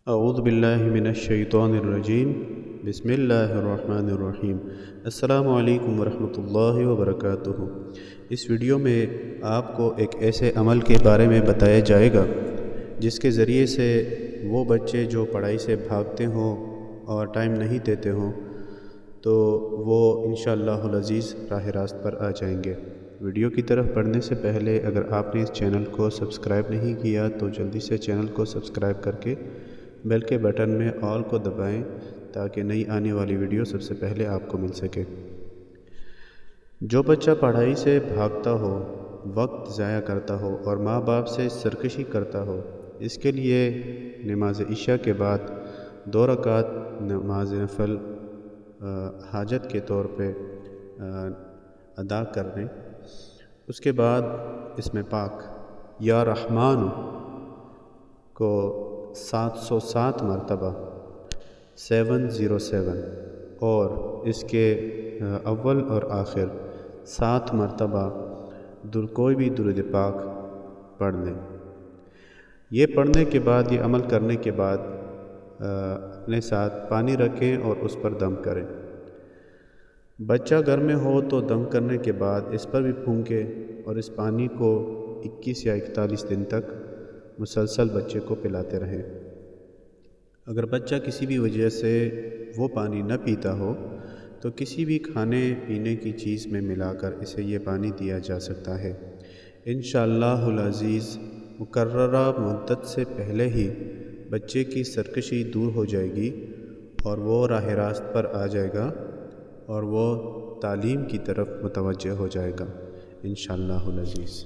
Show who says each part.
Speaker 1: اعوذ باللہ من الشیطان الرجیم بسم اللہ الرحمن الرحیم۔ السلام علیکم ورحمۃ اللہ وبرکاتہ۔ اس ویڈیو میں آپ کو ایک ایسے عمل کے بارے میں بتایا جائے گا جس کے ذریعے سے وہ بچے جو پڑھائی سے بھاگتے ہوں اور ٹائم نہیں دیتے ہوں تو وہ انشاءاللہ العزیز راہ راست پر آ جائیں گے۔ ویڈیو کی طرف پڑھنے سے پہلے اگر آپ نے اس چینل کو سبسکرائب نہیں کیا تو جلدی سے چینل کو سبسکرائب کر کے بیل کے بٹن میں آل کو دبائیں تاکہ نئی آنے والی ویڈیو سب سے پہلے آپ کو مل سکے۔ جو بچہ پڑھائی سے بھاگتا ہو، وقت ضائع کرتا ہو اور ماں باپ سے سرکشی کرتا ہو، اس کے لیے نماز عشاء کے بعد 2 رکعت نماز نفل حاجت کے طور پہ ادا کر لیں۔ اس کے بعد اسم پاک یا رحمان کو 707 مرتبہ 707 اور اس کے اول اور آخر 7 مرتبہ کوئی بھی درود پاک پڑھ لیں۔ یہ پڑھنے کے بعد، یہ عمل کرنے کے بعد اپنے ساتھ پانی رکھیں اور اس پر دم کریں۔ بچہ گھر میں ہو تو دم کرنے کے بعد اس پر بھی پھونکے اور اس پانی کو 21 یا 41 دن تک مسلسل بچے کو پلاتے رہیں۔ اگر بچہ کسی بھی وجہ سے وہ پانی نہ پیتا ہو تو کسی بھی کھانے پینے کی چیز میں ملا کر اسے یہ پانی دیا جا سکتا ہے۔ انشاءاللہ العزیز مقررہ مدت سے پہلے ہی بچے کی سرکشی دور ہو جائے گی اور وہ راہ راست پر آ جائے گا اور وہ تعلیم کی طرف متوجہ ہو جائے گا انشاءاللہ العزیز۔